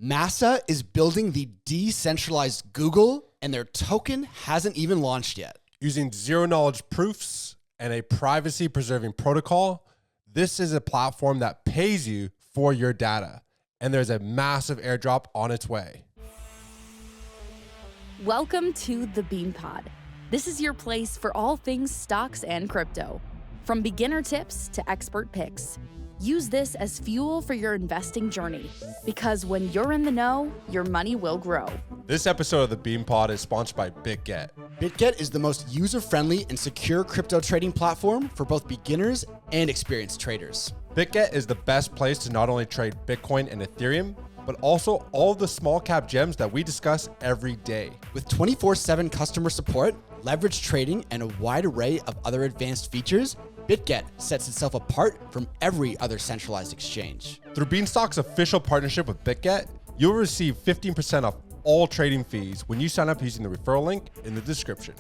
Masa is building the decentralized Google, and their token hasn't even launched yet. Using zero-knowledge proofs and a privacy-preserving protocol, this is a platform that pays you for your data, and there's a massive airdrop on its way. Welcome to the Bean Pod. This is your place for all things stocks and crypto. From beginner tips to expert picks. Use this as fuel for your investing journey, because when you're in the know, your money will grow. This episode of the Bean Pod is sponsored by BitGet. BitGet is the most user-friendly and secure crypto trading platform for both beginners and experienced traders. BitGet is the best place to not only trade Bitcoin and Ethereum, but also all the small cap gems that we discuss every day. With 24/7 customer support, leverage trading, and a wide array of other advanced features, BitGet sets itself apart from every other centralized exchange. Through Beanstalk's official partnership with BitGet, you'll receive 15% off all trading fees when you sign up using the referral link in the description.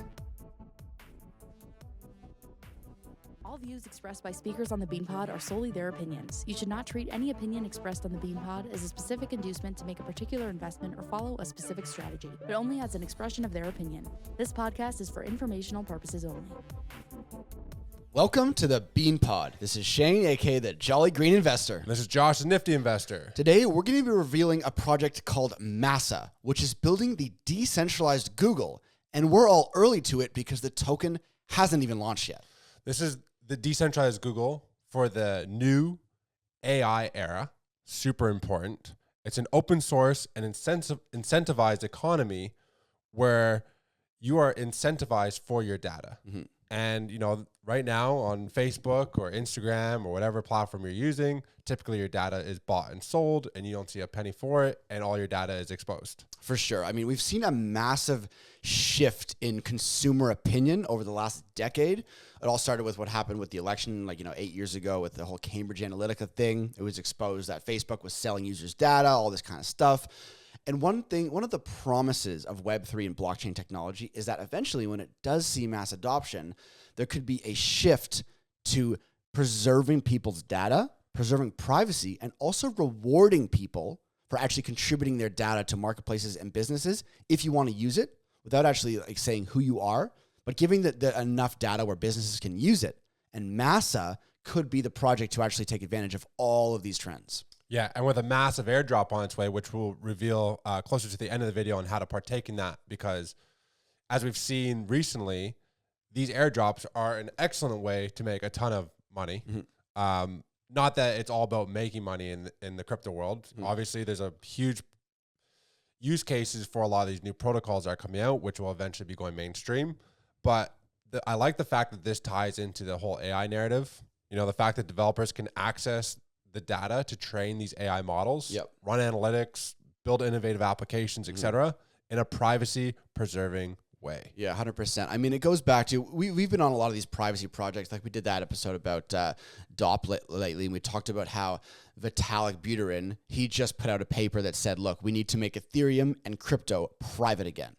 All views expressed by speakers on the Bean Pod are solely their opinions. You should not treat any opinion expressed on the Bean Pod as a specific inducement to make a particular investment or follow a specific strategy, but only as an expression of their opinion. This podcast is for informational purposes only. Welcome to the Bean Pod. This is Shane, aka the Jolly Green Investor. This is Josh, the Nifty Investor. Today, we're going to be revealing a project called Masa, which is building the decentralized Google, and we're all early to it because the token hasn't even launched yet. This is the decentralized Google for the new AI era. Super important. It's an open source and incentivized economy where you are incentivized for your data. Mm-hmm. And, you know, right now on Facebook or Instagram or whatever platform you're using, typically your data is bought and sold and you don't see a penny for it and all your data is exposed. For sure. I mean, we've seen a massive shift in consumer opinion over the last decade. It all started with what happened with the election, 8 years ago with the whole Cambridge Analytica thing. It was exposed that Facebook was selling users' data, all this kind of stuff. And one of the promises of Web3 and blockchain technology is that eventually when it does see mass adoption, there could be a shift to preserving people's data, preserving privacy, and also rewarding people for actually contributing their data to marketplaces and businesses if you want to use it without actually saying who you are, but giving the enough data where businesses can use it. And Masa could be the project to actually take advantage of all of these trends. Yeah, and with a massive airdrop on its way, which we'll reveal closer to the end of the video on how to partake in that, because as we've seen recently, these airdrops are an excellent way to make a ton of money. Mm-hmm. Not that it's all about making money in the crypto world. Mm-hmm. Obviously, there's a huge use cases for a lot of these new protocols that are coming out, which will eventually be going mainstream. But I like the fact that this ties into the whole AI narrative. You know, the fact that developers can access the data to train these AI models, run analytics, build innovative applications, etc., in a privacy-preserving way. Yeah, 100%. I mean, it goes back to, we've been on a lot of these privacy projects. Like we did that episode about DOP lately, and we talked about how Vitalik Buterin, he just put out a paper that said, look, we need to make Ethereum and crypto private again.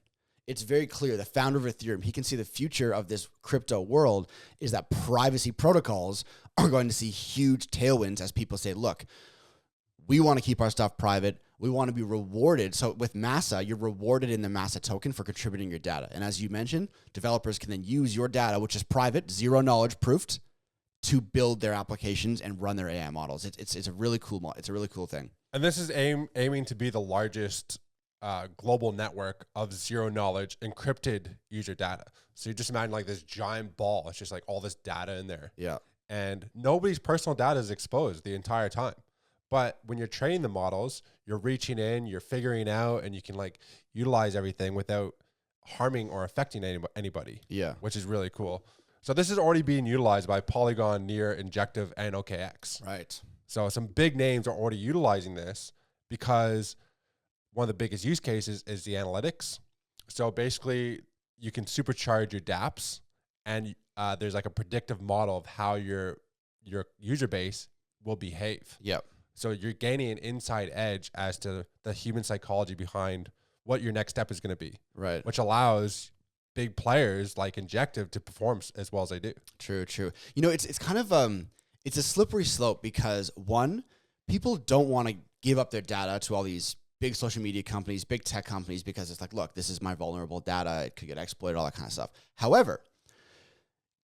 It's very clear, the founder of Ethereum, he can see the future of this crypto world is that privacy protocols are going to see huge tailwinds as people say, look, we want to keep our stuff private. We want to be rewarded. So with Masa, you're rewarded in the Masa token for contributing your data. And as you mentioned, developers can then use your data, which is private, zero knowledge proofed, to build their applications and run their AI models. It's a really cool thing. And this is aiming to be the largest global network of zero knowledge encrypted user data. So you just imagine like this giant ball. It's just like all this data in there. Yeah. And nobody's personal data is exposed the entire time. But when you're training the models, you're reaching in, you're figuring out, and you can like utilize everything without harming or affecting anybody. Yeah. Which is really cool. So this is already being utilized by Polygon, Near, Injective, and OKX. Right. So some big names are already utilizing this because one of the biggest use cases is the analytics. So basically, you can supercharge your dApps, and there's like a predictive model of how your user base will behave. Yep. So you're gaining an inside edge as to the human psychology behind what your next step is going to be. Right. Which allows big players like Injective to perform as well as they do. True. You know, it's kind of it's a slippery slope because one, people don't want to give up their data to all these big social media companies, big tech companies, because it's like, look, this is my vulnerable data. It could get exploited, all that kind of stuff. However,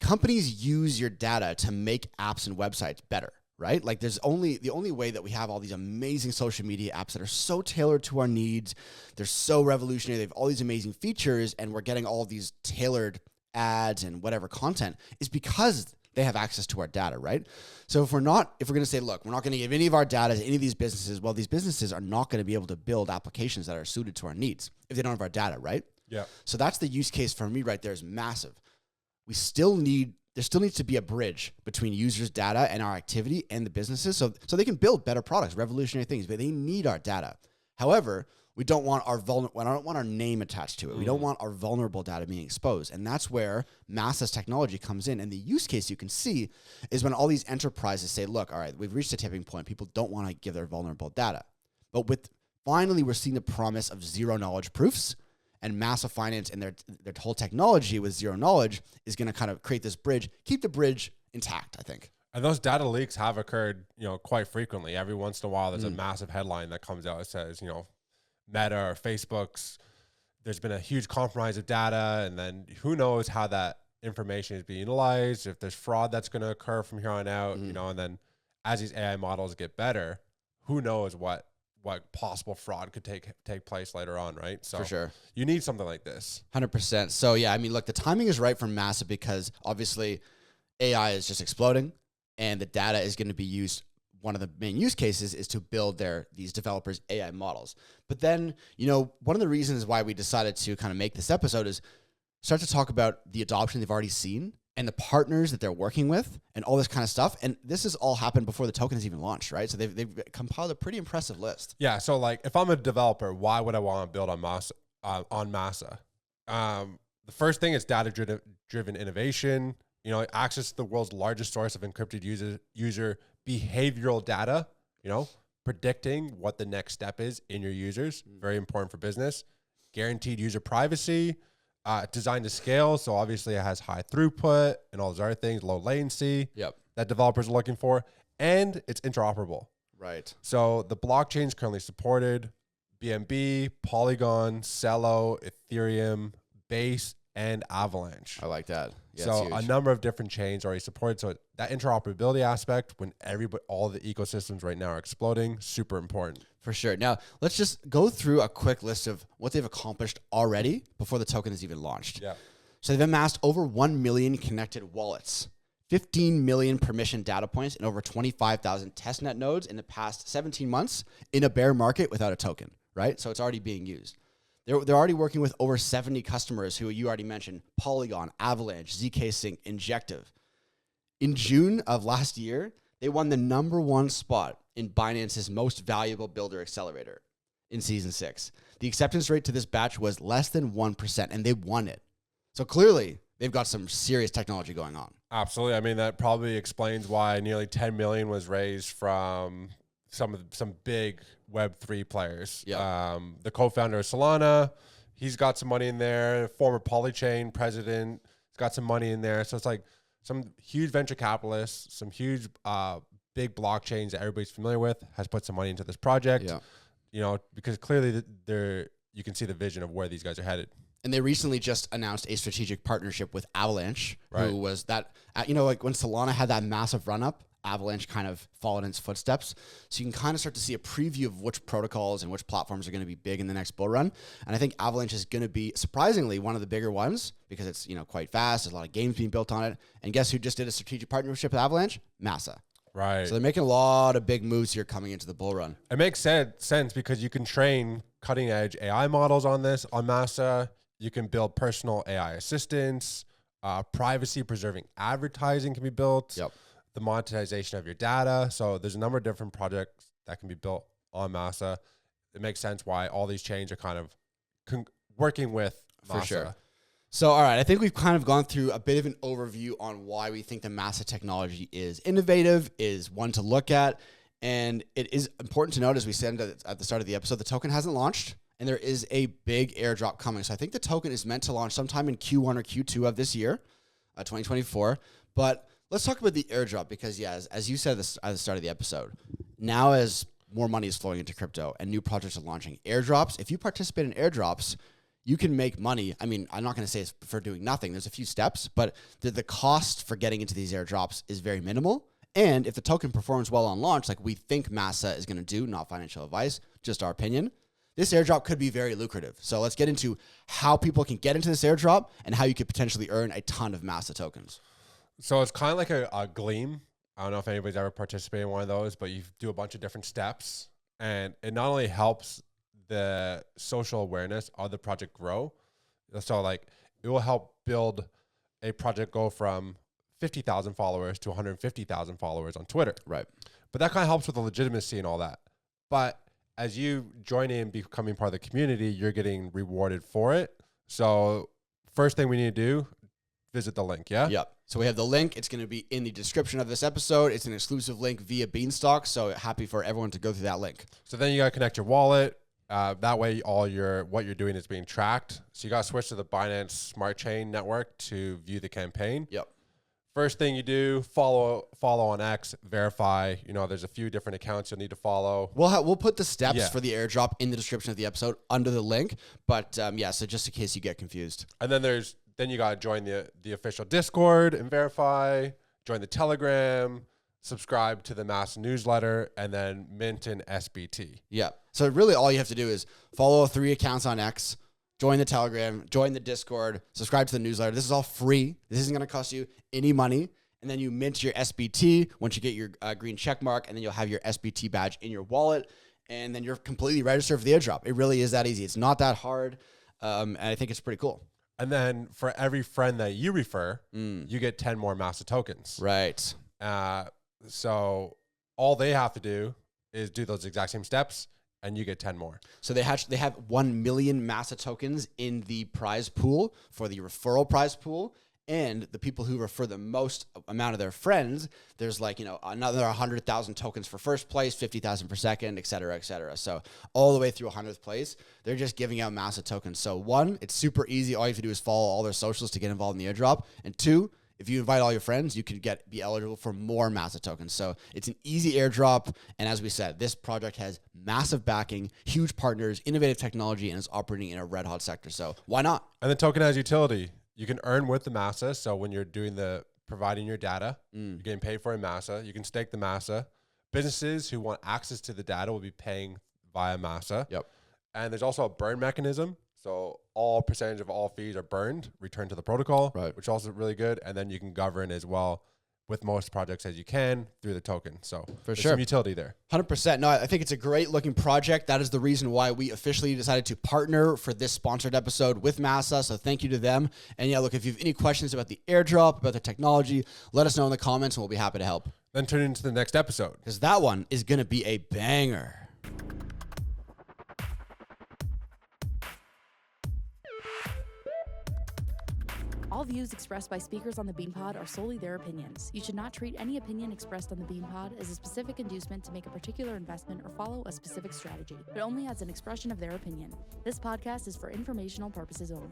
companies use your data to make apps and websites better, right? Like the only way that we have all these amazing social media apps that are so tailored to our needs, they're so revolutionary, they have all these amazing features, and we're getting all of these tailored ads and whatever content, is because they have access to our data, right? So if we're going to say, look, we're not going to give any of our data to any of these businesses, well, these businesses are not going to be able to build applications that are suited to our needs if they don't have our data, right? Yeah. So that's the use case for me right there, is massive. There still needs to be a bridge between users' data and our activity and the businesses, so they can build better products, revolutionary things, but they need our data. However, we don't want I don't want our name attached to it. We don't want our vulnerable data being exposed. And that's where MASA's technology comes in. And the use case you can see is when all these enterprises say, look, all right, we've reached a tipping point. People don't want to give their vulnerable data. But finally, we're seeing the promise of zero knowledge proofs, and Masa Finance and their whole technology with zero knowledge is going to kind of create this bridge, keep the bridge intact, I think. And those data leaks have occurred, quite frequently. Every once in a while, there's a massive headline that comes out that says, Meta or Facebook's, there's been a huge compromise of data, and then who knows how that information is being utilized, if there's fraud that's going to occur from here on out, and then as these AI models get better, who knows what possible fraud could take place later on, right? So for sure, you need something like this. 100%. So yeah, I mean, look, the timing is right for Masa because obviously AI is just exploding, and the data is going to be used. One of the main use cases is to build these developers' AI models. But then, one of the reasons why we decided to kind of make this episode is start to talk about the adoption they've already seen and the partners that they're working with and all this kind of stuff. And this has all happened before the token has even launched, right? So they've compiled a pretty impressive list. Yeah. So like, if I'm a developer, why would I want to build on Masa? The first thing is data-driven innovation. Access to the world's largest source of encrypted user behavioral data, predicting what the next step is in your users. Very important for business. Guaranteed user privacy, designed to scale. So obviously it has high throughput and all those other things, low latency that developers are looking for. And it's interoperable. Right. So the blockchain is currently supported: BNB, Polygon, Celo, Ethereum, Base, and Avalanche. I like that. Yeah, so a number of different chains already supported. So that interoperability aspect, when all the ecosystems right now are exploding, super important. For sure. Now, let's just go through a quick list of what they've accomplished already before the token is even launched. Yeah. So they've amassed over 1 million connected wallets, 15 million permission data points, and over 25,000 testnet nodes in the past 17 months in a bear market without a token, right? So it's already being used. They're already working with over 70 customers who you already mentioned: Polygon, Avalanche, ZK Sync, Injective. In June of last year, they won the #1 spot in Binance's most valuable builder accelerator in season 6. The acceptance rate to this batch was less than 1%, and they won it. So clearly, they've got some serious technology going on. Absolutely. I mean, that probably explains why nearly 10 million was raised from some big Web3 players. Yep. The co-founder of Solana, he's got some money in there. Former Polychain president, he's got some money in there. So it's like some huge venture capitalists, some huge big blockchains that everybody's familiar with has put some money into this project. Yeah. Because clearly you can see the vision of where these guys are headed. And they recently just announced a strategic partnership with Avalanche, who was that, like when Solana had that massive run-up, Avalanche kind of followed in its footsteps. So you can kind of start to see a preview of which protocols and which platforms are going to be big in the next bull run. And I think Avalanche is going to be, surprisingly, one of the bigger ones because it's, quite fast. There's a lot of games being built on it. And guess who just did a strategic partnership with Avalanche? Masa. Right. So they're making a lot of big moves here coming into the bull run. It makes sense because you can train cutting edge AI models on Masa. You can build personal AI assistants. Privacy preserving advertising can be built. Yep. The monetization of your data. So there's a number of different projects that can be built on Masa. It makes sense why all these chains are kind of working with Masa. For sure. So, all right, I think we've kind of gone through a bit of an overview on why we think the Masa technology is innovative, is one to look at. And it is important to note, as we said at the start of the episode, the token hasn't launched and there is a big airdrop coming. So I think the token is meant to launch sometime in Q1 or Q2 of this year, 2024. But let's talk about the airdrop because, as you said at the start of the episode, now as more money is flowing into crypto and new projects are launching. Airdrops, if you participate in airdrops, you can make money. I mean, I'm not going to say it's for doing nothing. There's a few steps, but the cost for getting into these airdrops is very minimal. And if the token performs well on launch, like we think Masa is going to do, not financial advice, just our opinion, this airdrop could be very lucrative. So let's get into how people can get into this airdrop and how you could potentially earn a ton of Masa tokens. So it's kind of like a Gleam. I don't know if anybody's ever participated in one of those, but you do a bunch of different steps, and it not only helps the social awareness of the project grow. So like it will help build a project go from 50,000 followers to 150,000 followers on Twitter. Right. But that kind of helps with the legitimacy and all that. But as you join in, becoming part of the community, you're getting rewarded for it. So first thing we need to do, visit the link. Yeah. Yep. So we have the link. It's going to be in the description of this episode. It's an exclusive link via Beanstalk. So happy for everyone to go through that link. So then you got to connect your wallet. That way, what you're doing is being tracked. So you got to switch to the Binance Smart Chain network to view the campaign. Yep. First thing you do, follow on X, verify. You know, there's a few different accounts you'll need to follow. We'll put the steps for the airdrop in the description of the episode under the link. But so just in case you get confused. And then you got to join the official Discord and verify, join the Telegram, subscribe to the MASA newsletter, and then mint an SBT. Yeah. So really all you have to do is follow 3 accounts on X, join the Telegram, join the Discord, subscribe to the newsletter. This is all free. This isn't going to cost you any money. And then you mint your SBT once you get your green check mark, and then you'll have your SBT badge in your wallet, and then you're completely registered for the airdrop. It really is that easy. It's not that hard, and I think it's pretty cool. And then for every friend that you refer, you get 10 more MASA tokens. Right. So all they have to do is do those exact same steps, and you get 10 more. So they have 1 million Masa tokens in the prize pool for the referral prize pool. And the people who refer the most amount of their friends, there's another 100,000 tokens for first place, 50,000 per second, et cetera, et cetera. So all the way through 100th place, they're just giving out Masa tokens. So 1, it's super easy. All you have to do is follow all their socials to get involved in the airdrop. And 2, if you invite all your friends, you can be eligible for more Masa tokens. So it's an easy airdrop. And as we said, this project has massive backing, huge partners, innovative technology, and is operating in a red hot sector. So why not? And the token has utility. You can earn with the Masa. So when you're providing your data, you're getting paid for in Masa. You can stake the Masa. Businesses who want access to the data will be paying via Masa. Yep. And there's also a burn mechanism. So all percentage of all fees are burned, returned to the protocol, right, which is also really good. And then you can govern as well with most projects as you can through the token. So there's some utility there. 100%. No, I think it's a great looking project. That is the reason why we officially decided to partner for this sponsored episode with Masa. So thank you to them. And yeah, look, if you have any questions about the airdrop, about the technology, let us know in the comments and we'll be happy to help. Then tune into the next episode, because that one is going to be a banger. All views expressed by speakers on the BeanPod are solely their opinions. You should not treat any opinion expressed on the BeanPod as a specific inducement to make a particular investment or follow a specific strategy, but only as an expression of their opinion. This podcast is for informational purposes only.